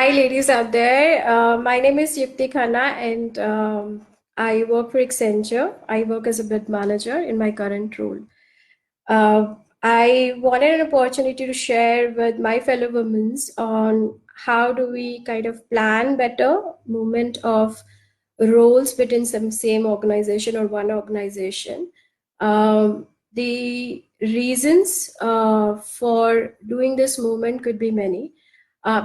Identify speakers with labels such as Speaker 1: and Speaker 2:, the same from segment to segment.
Speaker 1: Hi, ladies out there. My name is Yukti Khanna, and I work for Accenture. I work as a bid manager in my current role. I wanted an opportunity to share with my fellow women on how do we kind of plan better movement of roles within some same organization or one organization. The reasons for doing this movement could be many.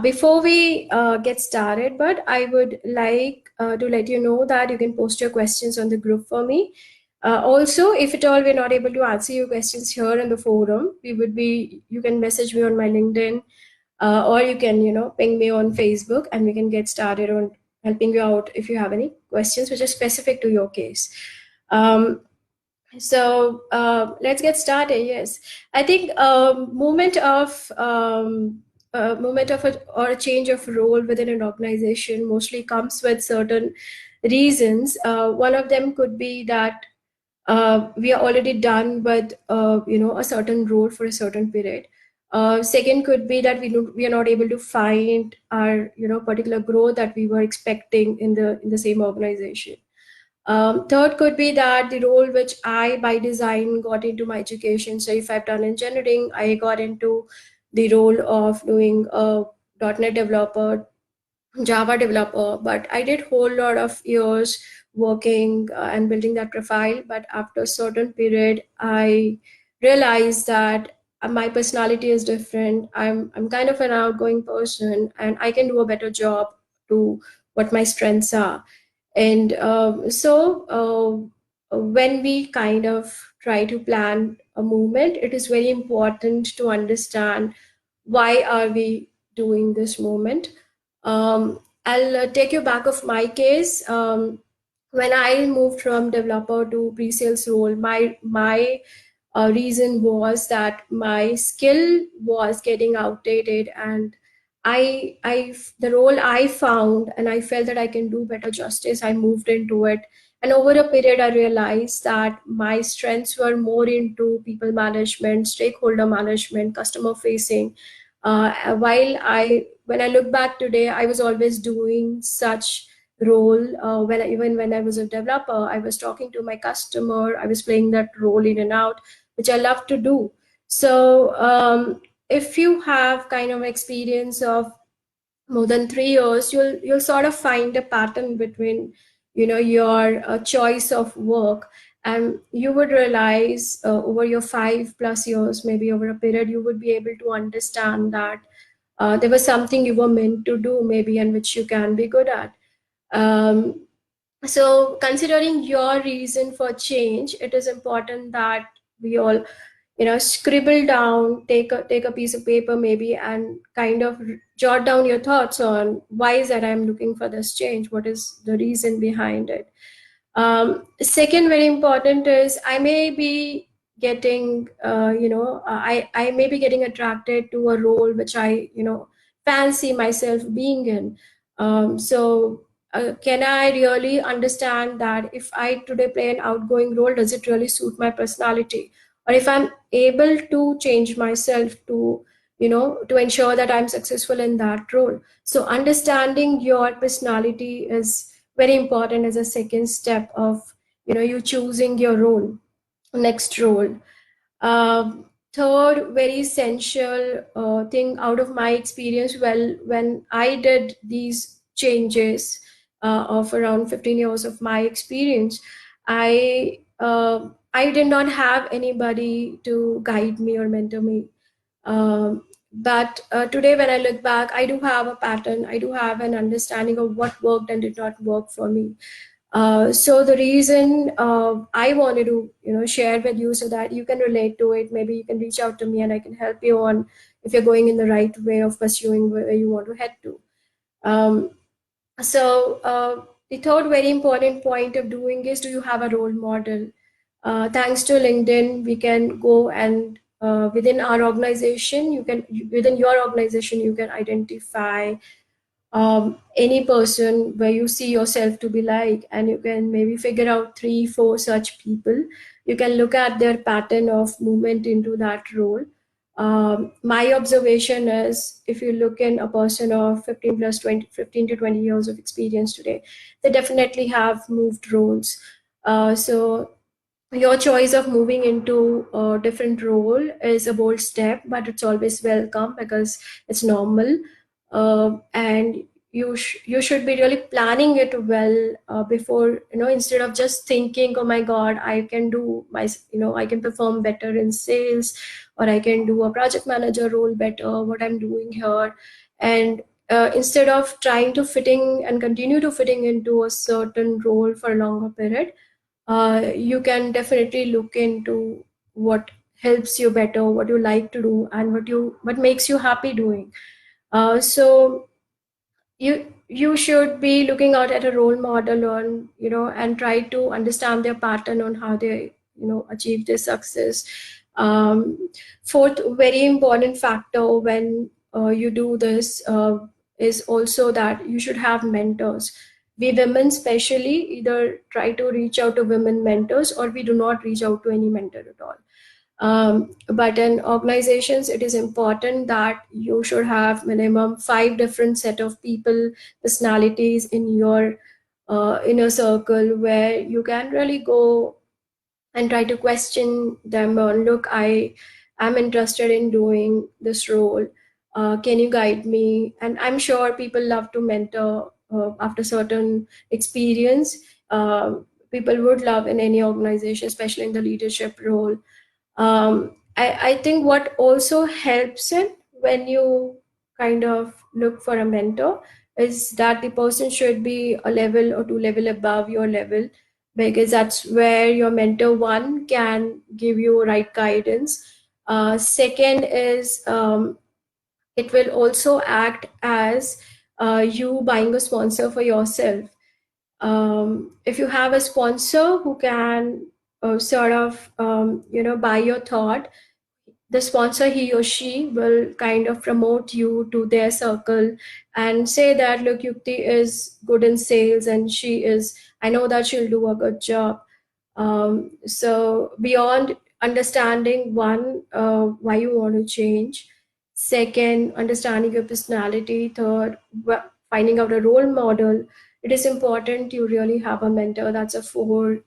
Speaker 1: Before we get started, but I would like to let you know that you can post your questions on the group for me. Also, if at all we're not able to answer your questions here in the forum, you can message me on my LinkedIn, or you can, ping me on Facebook, and we can get started on helping you out if you have any questions which are specific to your case. Let's get started. Yes, I think movement of or a change of role within an organization mostly comes with certain reasons. One of them could be that we are already done with a certain role for a certain period. Second could be that we are not able to find our particular growth that we were expecting in the same organization. Third could be that the role which I by design got into my education. So if I've done engineering, I got into the role of doing a .NET developer, Java developer, but I did whole lot of years working and building that profile. But after a certain period, I realized that my personality is different. I'm kind of an outgoing person, and I can do a better job to what my strengths are. And when we kind of try to plan a movement, it is very important to understand why are we doing this movement. I'll take you back of my case. When I moved from developer to pre-sales role, my reason was that my skill was getting outdated, and the role I found, and I felt that I can do better justice. I moved into it, and over a period, I realized that my strengths were more into people management, stakeholder management, customer facing. While when I look back today, I was always doing such role. Even when I was a developer, I was talking to my customer. I was playing that role in and out, which I love to do. So if you have kind of experience of more than 3 years, you'll sort of find a pattern between your choice of work, and you would realize over your 5+ years, maybe over a period, you would be able to understand that there was something you were meant to do, maybe, and which you can be good at. um, so considering your reason for change, it is important that we all scribble down, take a piece of paper maybe, and kind of jot down your thoughts on why is that I'm looking for this change, what is the reason behind it. Second, very important is I may be getting I may be getting attracted to a role which I fancy myself being in. Can I really understand that if I today play an outgoing role, does it really suit my personality? Or if I'm able to change myself to to ensure that I'm successful in that role. So understanding your personality is very important as a second step of you choosing your role, next role. Third, very essential thing out of my experience, well, when I did these changes of around 15 years of my experience, I did not have anybody to guide me or mentor me. But today, when I look back, I do have a pattern. I do have an understanding of what worked and did not work for me. So the reason I wanted to share with you so that you can relate to it. Maybe you can reach out to me and I can help you on if you're going in the right way of pursuing where you want to head to. Um, the third very important point of doing is, do you have a role model? Thanks to LinkedIn, we can go and within our organization, within your organization, you can identify any person where you see yourself to be like, and you can maybe figure out 3 4 such people. You can look at their pattern of movement into that role. My observation is, if you look in a person of 15 plus 20, 15 to 20 years of experience today, they definitely have moved roles. So your choice of moving into a different role is a bold step, but it's always welcome because it's normal. And you should be really planning it well before, instead of just thinking, oh my god, I can do my, I can perform better in sales, or I can do a project manager role better what I'm doing here. And instead of trying to fitting and continue to fitting into a certain role for a longer period, you can definitely look into what helps you better, what you like to do, and what makes you happy doing. So you should be looking out at a role model on, and try to understand their pattern on how they, achieve their success. um, Fourth very important factor when you do this is also that you should have mentors. We women especially either try to reach out to women mentors, or we do not reach out to any mentor at all. But in organizations, it is important that you should have minimum 5 different set of people, personalities in your inner circle, where you can really go and try to question them on, look, I am interested in doing this role. Can you guide me? And I'm sure people love to mentor after certain experience. People would love in any organization, especially in the leadership role. I think what also helps it when you kind of look for a mentor is that the person should be a level or two level above your level, because that's where your mentor one can give you right guidance. Second is, it will also act as you buying a sponsor for yourself. If you have a sponsor who can sort of buy your thought, the sponsor, he or she, will kind of promote you to their circle and say that, look, Yukti is good in sales, and I know that she'll do a good job. So beyond understanding one, why you want to change, second, understanding your personality, third, finding out a role model, it is important you really have a mentor. That's a fourth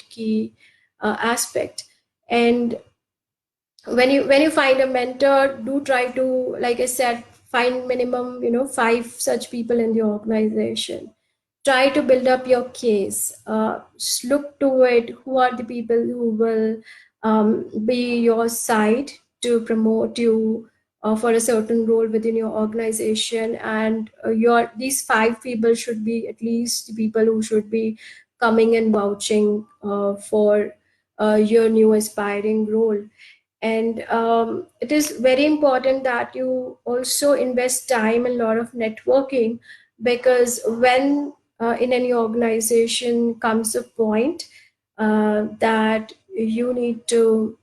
Speaker 1: key aspect. And when you find a mentor, do try to, like I said, find minimum 5 such people in the organization. Try to build up your case. Look to it, who are the people who will be your side to promote you for a certain role within your organization. And your these 5 people should be at least the people who should be coming and vouching for your new aspiring role. And it is very important that you also invest time and a lot of networking, because when in any organization comes a point that you need to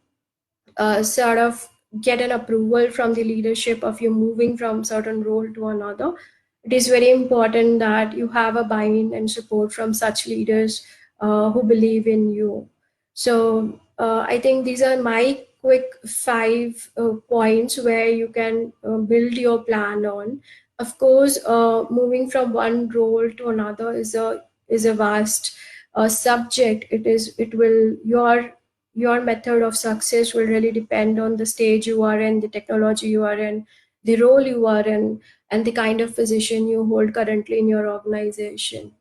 Speaker 1: sort of get an approval from the leadership of you moving from certain role to another, it is very important that you have a buy-in and support from such leaders who believe in you. So I think these are my quick 5 points where you can build your plan on. Of course, moving from one role to another is a vast subject. It will your method of success will really depend on the stage you are in, the technology you are in, the role you are in, and the kind of position you hold currently in your organization.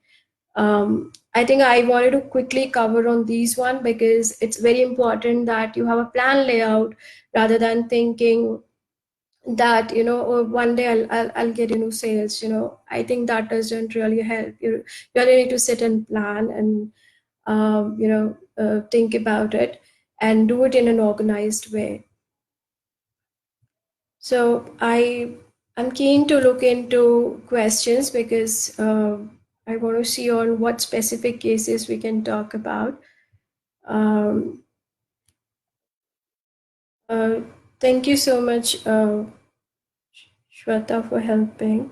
Speaker 1: I think I wanted to quickly cover on these one, because it's very important that you have a plan layout rather than thinking that, oh, one day I'll get into sales. I think that doesn't really help. You really need to sit and plan and think about it and do it in an organized way. So I'm keen to look into questions, because I want to see on what specific cases we can talk about. Um, uh, Thank you so much, Shweta, for helping.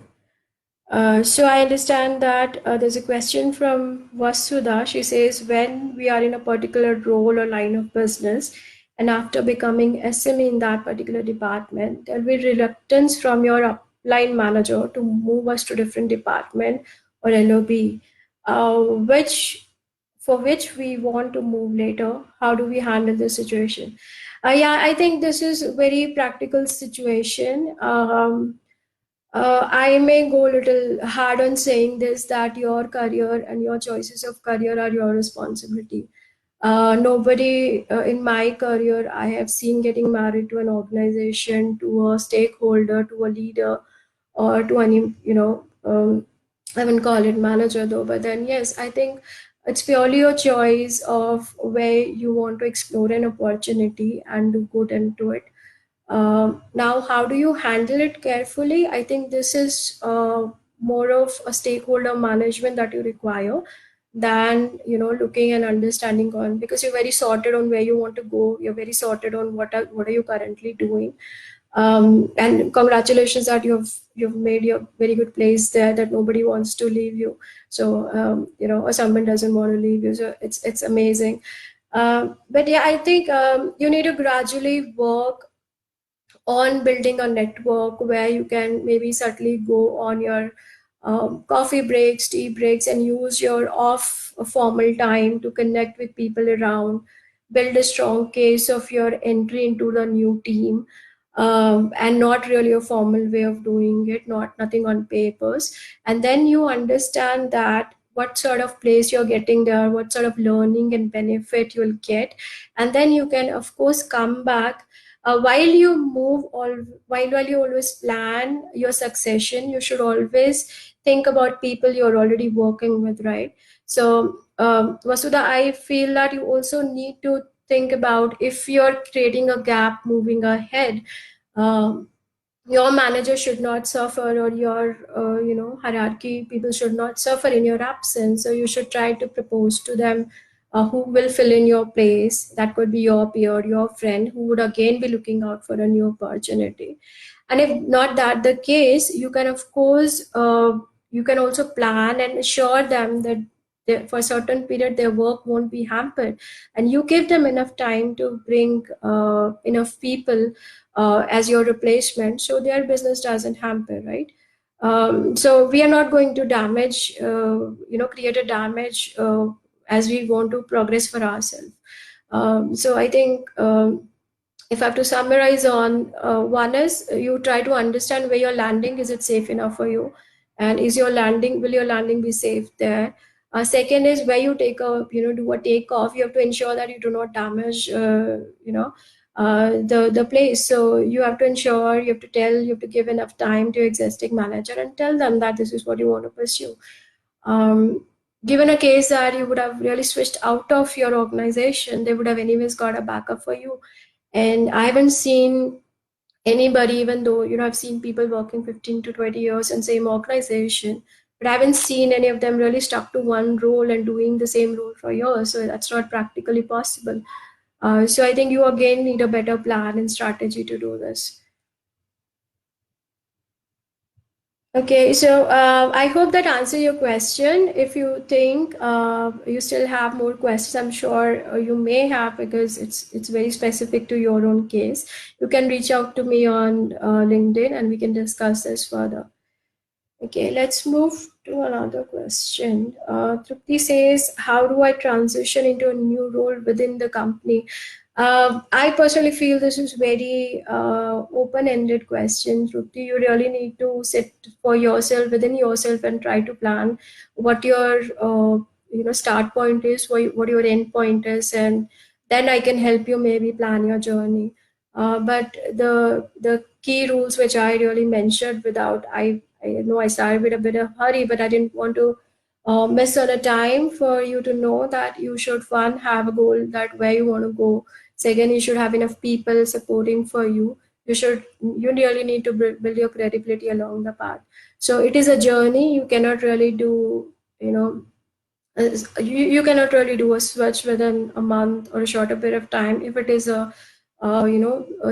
Speaker 1: So I understand that there's a question from Vasudha. She says, when we are in a particular role or line of business and after becoming SME in that particular department, there'll be reluctance from your upline manager to move us to different department or LOB, which for which we want to move later. How do we handle this situation? Yeah, I think this is a very practical situation. I may go a little hard on saying this, that your career and your choices of career are your responsibility. Nobody in my career I have seen getting married to an organization, to a stakeholder, to a leader, or to any, I wouldn't call it manager though, but then yes, I think it's purely a choice of where you want to explore an opportunity and do good into it. Now, how do you handle it carefully? I think this is more of a stakeholder management that you require than looking and understanding on, because you're very sorted on where you want to go. You're very sorted on what are you currently doing. And congratulations that you've made your very good place there, that nobody wants to leave you. So or someone doesn't want to leave you. So it's amazing. But yeah, I think you need to gradually work on building a network where you can maybe certainly go on your coffee breaks, tea breaks, and use your off formal time to connect with people around, build a strong case of your entry into the new team, and not really a formal way of doing it, nothing on papers. And then you understand that what sort of place you're getting there, what sort of learning and benefit you'll get. And then you can, of course, come back while you always plan your succession. You should always think about people you're already working with, right? So Vasudha, I feel that you also need to think about, if you're creating a gap moving ahead, um, your manager should not suffer, or your hierarchy people should not suffer in your absence. So you should try to propose to them who will fill in your place. That could be your peer, your friend, who would again be looking out for a new opportunity. And if not that the case, you can, of course, you can also plan and assure them that for a certain period their work won't be hampered, and you give them enough time to bring enough people as your replacement, so their business doesn't hamper, right? So we are not going to create a damage as we want to progress for ourselves. So I think, if I have to summarize on, one is, you try to understand where you're landing. Is it safe enough for you? And will your landing be safe there? Second is, where you do a takeoff, you have to ensure that you do not damage, the place. So you have to ensure, you have to give enough time to your existing manager and tell them that this is what you want to pursue. Um, Given a case that you would have really switched out of your organization, they would have anyways got a backup for you. And I haven't seen anybody, even though I've seen people working 15 to 20 years in same organization, but I haven't seen any of them really stuck to one role and doing the same role for years. So that's not practically possible. So I think you again need a better plan and strategy to do this. Okay, so I hope that answers your question. If you think you still have more questions, I'm sure you may have, because it's very specific to your own case. You can reach out to me on LinkedIn and we can discuss this further. Okay, let's move to another question. Trupti says, how do I transition into a new role within the company? I personally feel this is very open-ended question, Trupti. You really need to sit for yourself, within yourself, and try to plan what your start point is, what your end point is, and then I can help you maybe plan your journey. But the key rules which I really mentioned, without I know I started with a bit of hurry, but I didn't want to miss on a time for you to know that you should, one, have a goal that where you want to go. Second, you should have enough people supporting for you. You really need to build your credibility along the path. So it is a journey. You cannot really do, you cannot really do a switch within a month or a shorter period of time if it is a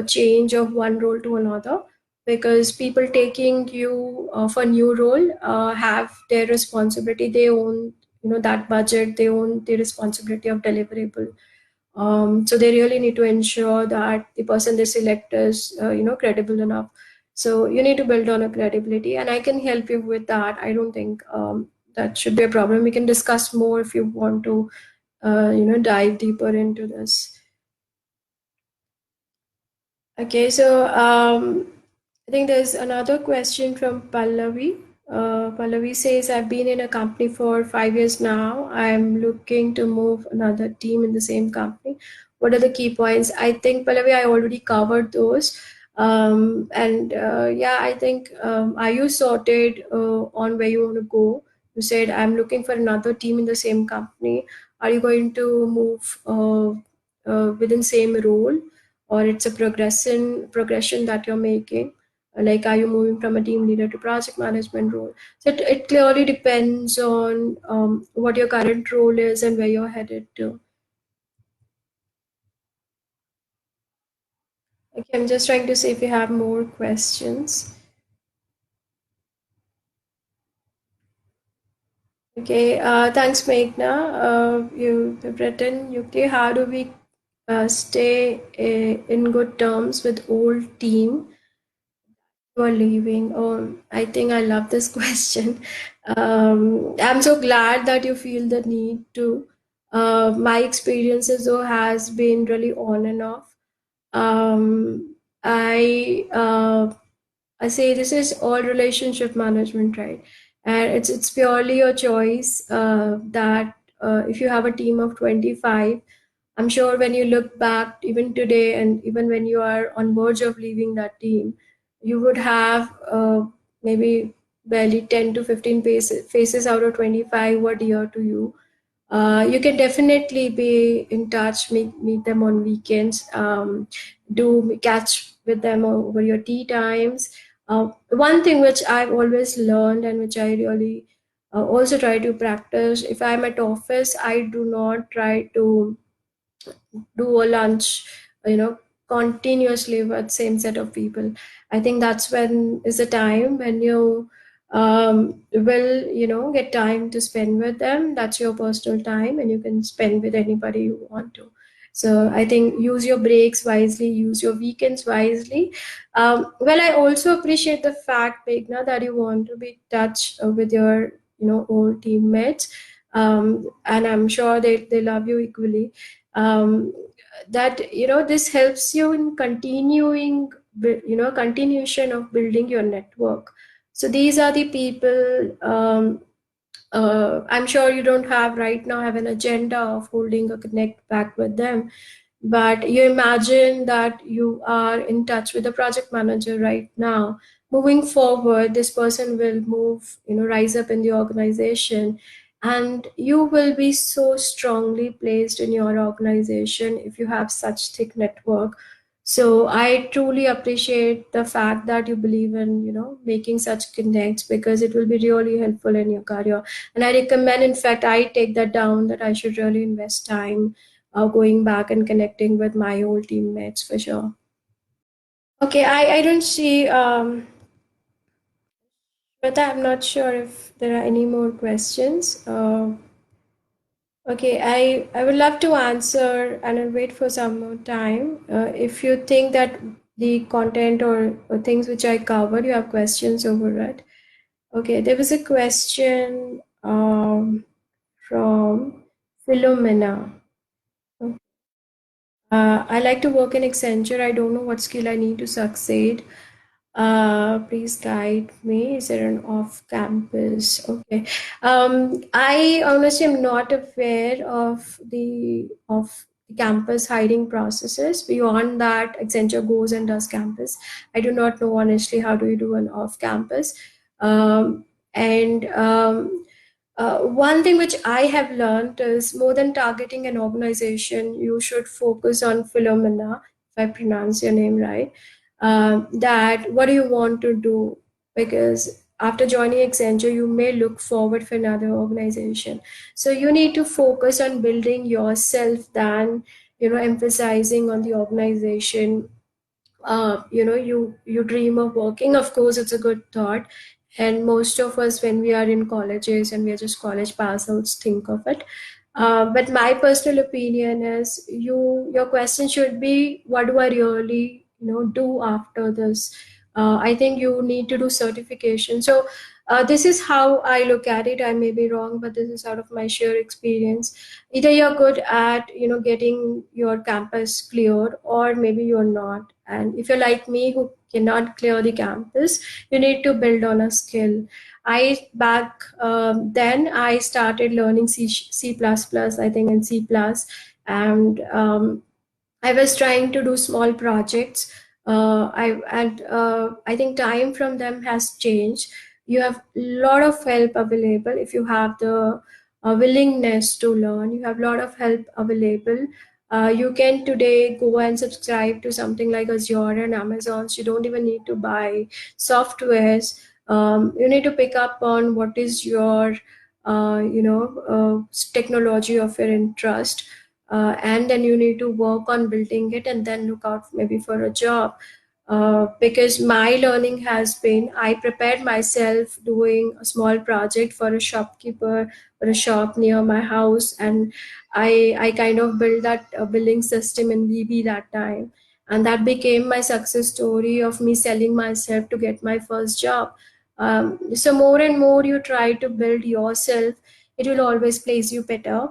Speaker 1: change of one role to another, because people taking you for new role have their responsibility. They own that budget, they own the responsibility of deliverable. So they really need to ensure that the person they select is, credible enough. So you need to build on a credibility, and I can help you with that. I don't think that should be a problem. We can discuss more if you want to, dive deeper into this. Okay, so I think there's another question from Pallavi. Pallavi says, I've been in a company for 5 years now. I'm looking to move another team in the same company. What are the key points? I think, Pallavi, I already covered those. And yeah, I think, are you sorted on where you want to go? You said, I'm looking for another team in the same company. Are you going to move within same role? Or it's a progression that you're making, like are you moving from a team leader to project management role? So it clearly depends on what your current role is and where you're headed to. Okay, I'm just trying to see if you have more questions. Okay, thanks, Meghna. You've written, Yukti, how do we stay in good terms with old team who are leaving? Oh, I think I love this question. I'm so glad that you feel the need to. My experiences though has been really on and off. Um, I I say this is all relationship management, right? And it's purely a choice that if you have a team of 25, I'm sure when you look back even today and even when you are on verge of leaving that team, you would have maybe barely 10 to 15 faces out of 25 were dear to you. You can definitely be in touch, meet them on weekends, do catch with them over your tea times. One thing which I've always learned and which I really also try to practice, if I'm at office, I do not try to do a lunch, you know, continuously with same set of people. I think that's when is the time when you will, get time to spend with them. That's your personal time, and you can spend with anybody you want to. So I think use your breaks wisely, use your weekends wisely. Well, I also appreciate the fact, Meghna, that you want to be in touch with your, old teammates, and I'm sure they love you equally. um, that this helps you in continuation of building your network. So these are the people, I'm sure you don't have an agenda of holding a connect back with them, but you imagine that you are in touch with the project manager right now. Moving forward, this person will move, rise up in the organization, and you will be so strongly placed in your organization if you have such thick network. So I truly appreciate the fact that you believe in, making such connects, because it will be really helpful in your career. And I recommend, in fact, I take that down, that I should really invest time going back and connecting with my old teammates for sure. Okay, I don't see, but I'm not sure if there are any more questions. Okay, I would love to answer, and I'll wait for some more time. If you think that the content or things which I covered, you have questions over it. Okay, there was a question from Philomena. I like to work in Accenture. I don't know what skill I need to succeed. Please guide me. Is there an off-campus? Okay. I honestly am not aware of the campus hiring processes. Beyond that, Accenture goes and does campus. I do not know honestly how do you do an off-campus. And one thing which I have learned is more than targeting an organization, you should focus on phenomena, if I pronounce your name right. That what do you want to do? Because after joining Accenture, you may look forward for another organization. So you need to focus on building yourself than emphasizing on the organization. You dream of working. Of course, it's a good thought, and most of us, when we are in colleges and we are just college pass outs, think of it. But my personal opinion is your question should be, what do I really do after this? I think you need to do certification. So this is how I look at it. I may be wrong, but this is out of my sheer experience. Either you're good at getting your campus cleared, or maybe you're not. And if you're like me who cannot clear the campus, you need to build on a skill. I back then I started learning C++, I think, and C plus, and I was trying to do small projects. I think time from them has changed. You have a lot of help available if you have the willingness to learn. You have a lot of help available. You can today go and subscribe to something like Azure and Amazon. So you don't even need to buy softwares. You need to pick up on what is your technology of your interest, and then you need to work on building it and then look out maybe for a job. Because my learning has been, I prepared myself doing a small project for a shopkeeper for a shop near my house, and I kind of built that billing system in VB that time, and that became my success story of me selling myself to get my first job. So more and more you try to build yourself, it will always place you better.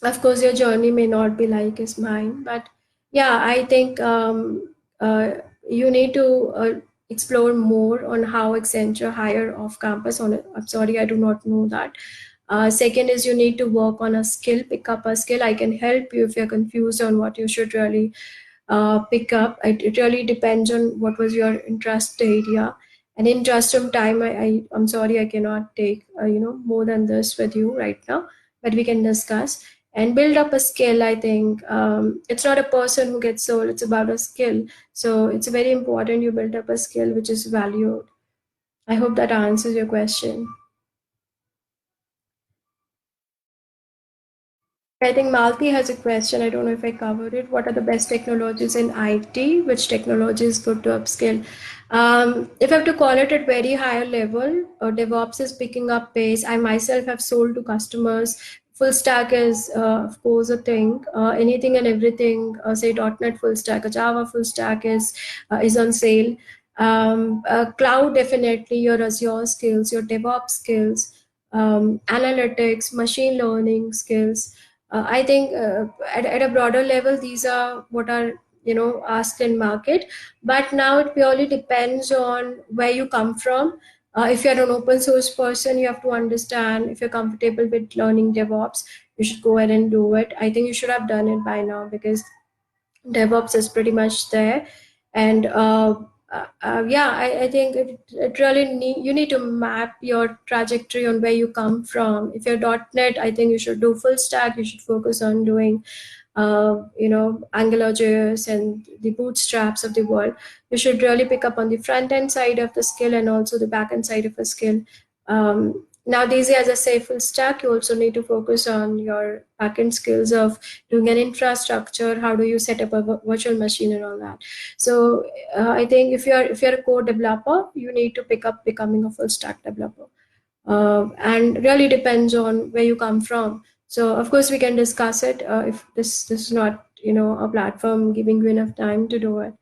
Speaker 1: Of course your journey may not be like as mine, but yeah, I think you need to explore more on how Accenture hire off campus on it. I'm sorry, I do not know that. Second is you need to work on a skill, pick up a skill. I can help you if you're confused on what you should really pick up. It really depends on what was your interest area. And in interest of time, I'm sorry I cannot take more than this with you right now, but we can discuss and build up a skill. I think it's not a person who gets sold; it's about a skill. So it's very important you build up a skill which is valued. I hope that answers your question. I think Malti has a question. I don't know if I covered it. What are the best technologies in IT? Which technology is good to upskill? If I have to call it at very higher level, DevOps is picking up pace. I myself have sold to customers. Full stack is, of course, a thing. Anything and everything, say .NET full stack, a Java full stack is on sale. Cloud, definitely, your Azure skills, your DevOps skills, analytics, machine learning skills. I think at a broader level, these are what are asked in market. But now it purely depends on where you come from. If you're an open source person, you have to understand if you're comfortable with learning DevOps, you should go ahead and do it. I think you should have done it by now because DevOps is pretty much there. And yeah, I think it really you need to map your trajectory on where you come from. If you're .NET, I think you should do full stack. You should focus on doing AngularJS and the bootstraps of the world. You should really pick up on the front end side of the skill and also the back end side of a skill. Nowadays, as I say, full stack, you also need to focus on your backend skills of doing an infrastructure. How do you set up a virtual machine and all that? So I think if you're a core developer, you need to pick up becoming a full stack developer. And really depends on where you come from. So of course we can discuss it if this is not a platform giving you enough time to do it.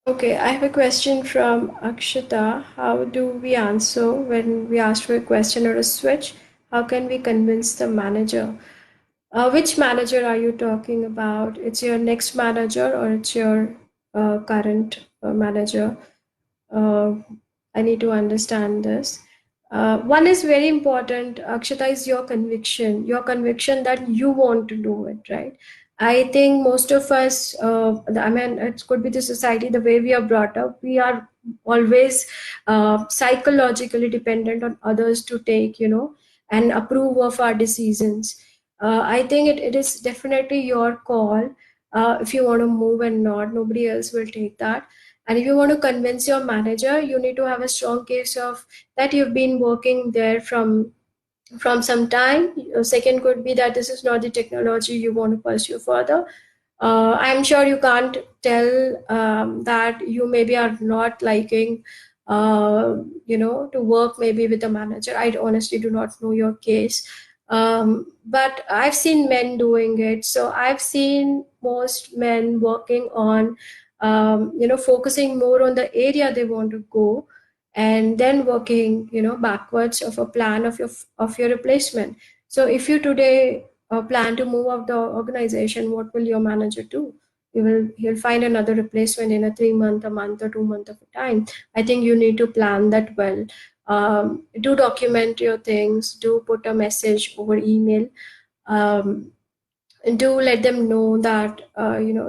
Speaker 1: Okay, I have a question from Akshita. How do we answer when we ask for a question or a switch? How can we convince the manager? Which manager are you talking about? It's your next manager or it's your current manager? Uh, I need to understand this. One is very important, Akshata, is your conviction that you want to do it, right? I think most of us, I mean, it could be the society, the way we are brought up, we are always psychologically dependent on others to take, and approve of our decisions. I think it is definitely your call if you want to move and not. Nobody else will take that. And if you want to convince your manager, you need to have a strong case of that you've been working there from some time. Second could be that this is not the technology you want to pursue further. I'm sure you can't tell that you maybe are not liking, to work maybe with a manager. I honestly do not know your case. But I've seen men doing it. So I've seen most men working on, focusing more on the area they want to go, and then working, backwards of a plan of your replacement. So if you today plan to move out the organization, what will your manager do? He'll find another replacement in a 3 month, a month, or 2 month of a time. I think you need to plan that well. Do document your things. Do put a message over email. Um, do let them know that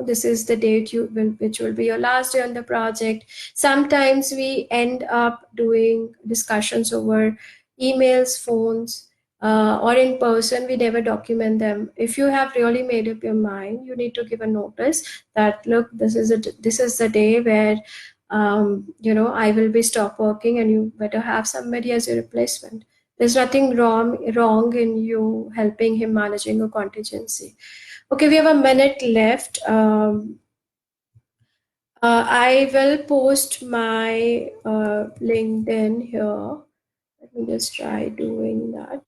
Speaker 1: this is the date which will be your last day on the project. Sometimes we end up doing discussions over emails, phones, or in person. We never document them. If you have really made up your mind, you need to give a notice that, look, this is the day where I will be stop working, and you better have somebody as a replacement. There's nothing wrong in you helping him managing a contingency. Okay, we have a minute left. I will post my LinkedIn here. Let me just try doing that.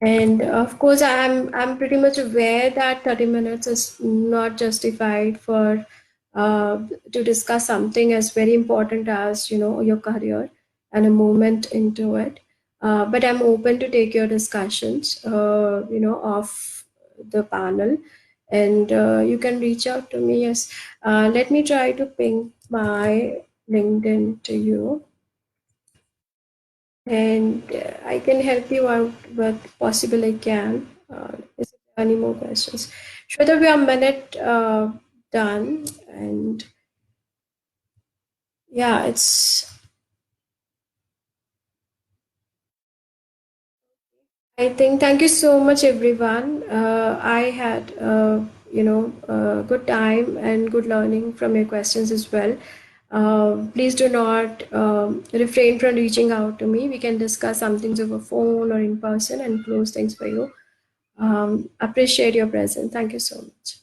Speaker 1: And of course, I'm pretty much aware that 30 minutes is not justified for to discuss something as very important as your career and a movement into it. But I'm open to take your discussions, of the panel, and you can reach out to me. Yes, let me try to ping my LinkedIn to you, and I can help you out what possible I can. Is there any more questions? Shweta, we are a minute done, and yeah, it's. I think thank you so much, everyone. I had a good time and good learning from your questions as well. Please do not refrain from reaching out to me. We can discuss some things over phone or in person and close things for you. Appreciate your presence. Thank you so much.